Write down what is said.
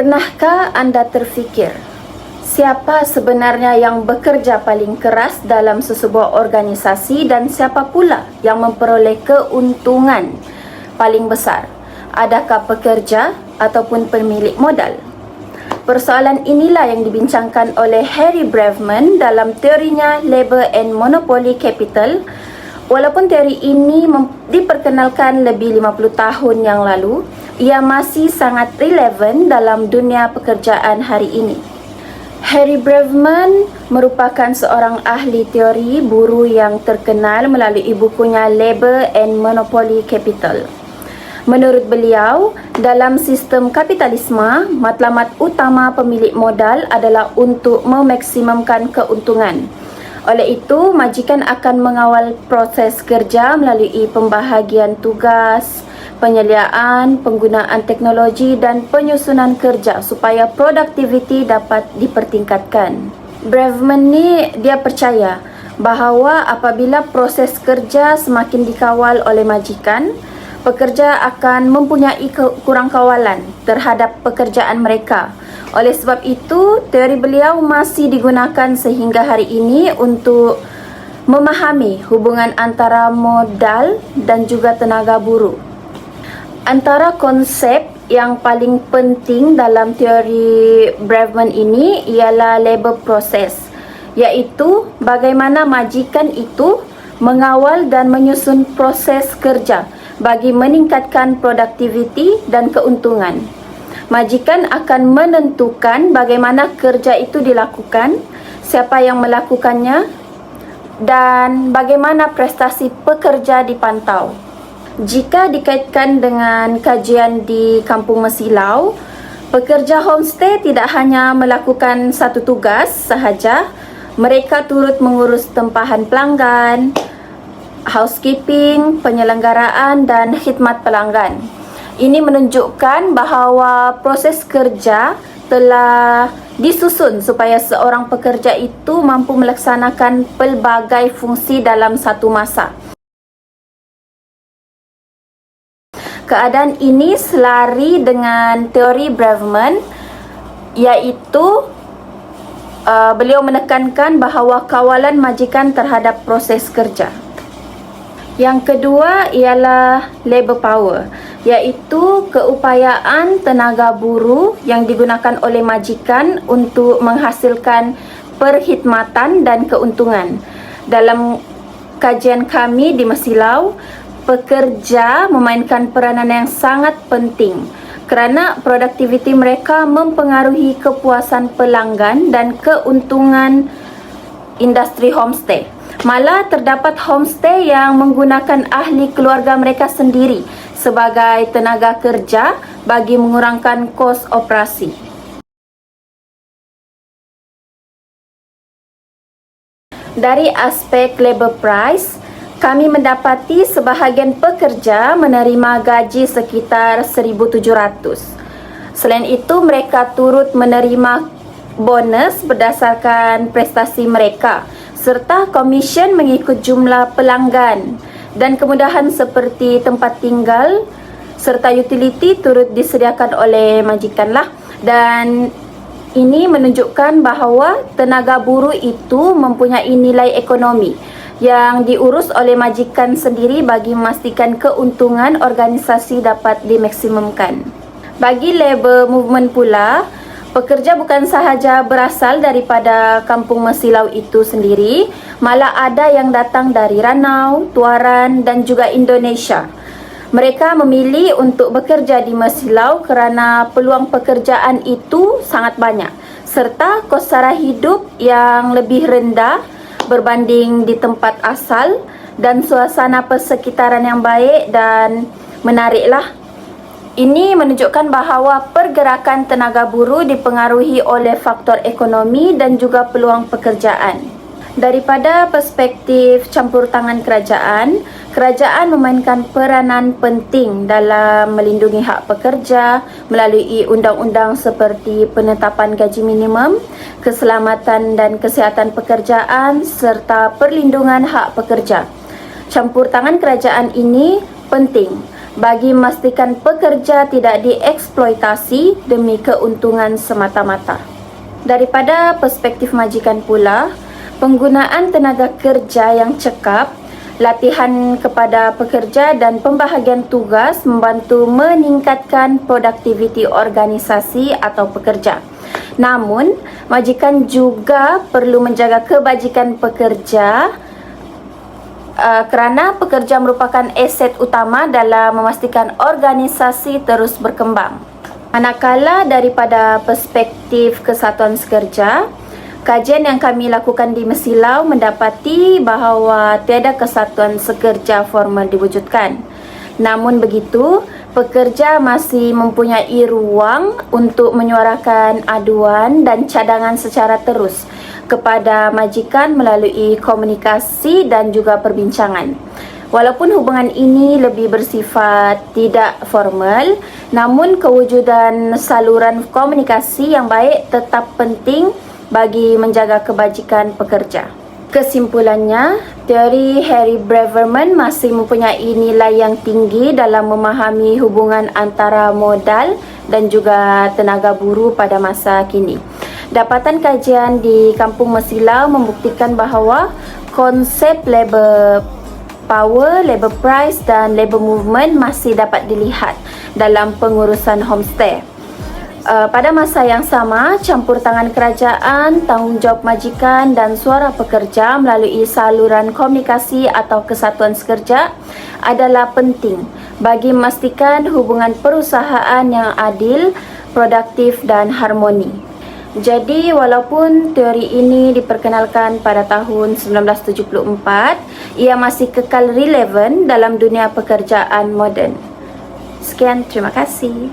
Pernahkah anda terfikir, siapa sebenarnya yang bekerja paling keras dalam sesebuah organisasi dan siapa pula yang memperoleh keuntungan paling besar? Adakah pekerja ataupun pemilik modal? Persoalan inilah yang dibincangkan oleh Harry Bravman dalam teorinya Labour and Monopoly Capital. Walaupun teori ini diperkenalkan lebih 50 tahun yang lalu, ia masih sangat relevan dalam dunia pekerjaan hari ini. Harry Bravman merupakan seorang ahli teori buruh yang terkenal melalui bukunya Labour and Monopoly Capital. Menurut beliau, dalam sistem kapitalisme, matlamat utama pemilik modal adalah untuk memaksimumkan keuntungan. Oleh itu, majikan akan mengawal proses kerja melalui pembahagian tugas, penyediaan, penggunaan teknologi dan penyusunan kerja supaya produktiviti dapat dipertingkatkan. Bravman ni dia percaya bahawa apabila proses kerja semakin dikawal oleh majikan, pekerja akan mempunyai kurang kawalan terhadap pekerjaan mereka. Oleh sebab itu, teori beliau masih digunakan sehingga hari ini untuk memahami hubungan antara modal dan juga tenaga buruh. Antara konsep yang paling penting dalam teori Bravman ini ialah labor process, iaitu bagaimana majikan itu mengawal dan menyusun proses kerja bagi meningkatkan produktiviti dan keuntungan. Majikan akan menentukan bagaimana kerja itu dilakukan, siapa yang melakukannya, dan bagaimana prestasi pekerja dipantau. Jika dikaitkan dengan kajian di Kampung Mesilau, pekerja homestay tidak hanya melakukan satu tugas sahaja, mereka turut mengurus tempahan pelanggan, housekeeping, penyelenggaraan dan khidmat pelanggan. Ini menunjukkan bahawa proses kerja telah disusun supaya seorang pekerja itu mampu melaksanakan pelbagai fungsi dalam satu masa. Keadaan ini selari dengan teori Bravman, iaitu beliau menekankan bahawa kawalan majikan terhadap proses kerja. Yang kedua ialah labor power, iaitu keupayaan tenaga buruh yang digunakan oleh majikan untuk menghasilkan perkhidmatan dan keuntungan. Dalam kajian kami di Mesilau, pekerja memainkan peranan yang sangat penting kerana produktiviti mereka mempengaruhi kepuasan pelanggan dan keuntungan industri homestay. Malah terdapat homestay yang menggunakan ahli keluarga mereka sendiri sebagai tenaga kerja bagi mengurangkan kos operasi. Dari aspek labor price, kami mendapati sebahagian pekerja menerima gaji sekitar 1,700. Selain itu, mereka turut menerima bonus berdasarkan prestasi mereka serta komisen mengikut jumlah pelanggan, dan kemudahan seperti tempat tinggal serta utiliti turut disediakan oleh majikan lah. Dan ini menunjukkan bahawa tenaga buruh itu mempunyai nilai ekonomi yang diurus oleh majikan sendiri bagi memastikan keuntungan organisasi dapat dimaksimumkan. Bagi labor movement pula, pekerja bukan sahaja berasal daripada Kampung Mesilau itu sendiri, malah ada yang datang dari Ranau, Tuaran dan juga Indonesia. Mereka memilih untuk bekerja di Mesilau kerana peluang pekerjaan itu sangat banyak, serta kos sara hidup yang lebih rendah berbanding di tempat asal, dan suasana persekitaran yang baik dan menariklah. Ini menunjukkan bahawa pergerakan tenaga buruh dipengaruhi oleh faktor ekonomi dan juga peluang pekerjaan. Daripada perspektif campur tangan kerajaan, kerajaan memainkan peranan penting dalam melindungi hak pekerja melalui undang-undang seperti penetapan gaji minimum, keselamatan dan kesihatan pekerjaan serta perlindungan hak pekerja. Campur tangan kerajaan ini penting bagi memastikan pekerja tidak dieksploitasi demi keuntungan semata-mata. Daripada perspektif majikan pula, penggunaan tenaga kerja yang cekap, latihan kepada pekerja dan pembahagian tugas membantu meningkatkan produktiviti organisasi atau pekerja. Namun, majikan juga perlu menjaga kebajikan pekerja kerana pekerja merupakan aset utama dalam memastikan organisasi terus berkembang. Manakala daripada perspektif Kesatuan Sekerja, kajian yang kami lakukan di Mesilau mendapati bahawa tiada kesatuan sekerja formal diwujudkan. Namun begitu, pekerja masih mempunyai ruang untuk menyuarakan aduan dan cadangan secara terus kepada majikan melalui komunikasi dan juga perbincangan. Walaupun hubungan ini lebih bersifat tidak formal, namun kewujudan saluran komunikasi yang baik tetap penting bagi menjaga kebajikan pekerja. Kesimpulannya, teori Harry Braverman masih mempunyai nilai yang tinggi dalam memahami hubungan antara modal dan juga tenaga buruh pada masa kini. Dapatan kajian di Kampung Mesilau membuktikan bahawa konsep labor power, labor price dan labor movement masih dapat dilihat dalam pengurusan homestay. Pada masa yang sama, campur tangan kerajaan, tanggungjawab majikan dan suara pekerja melalui saluran komunikasi atau kesatuan sekerja adalah penting bagi memastikan hubungan perusahaan yang adil, produktif dan harmoni. Jadi, walaupun teori ini diperkenalkan pada tahun 1974, ia masih kekal relevan dalam dunia pekerjaan moden. Sekian, terima kasih.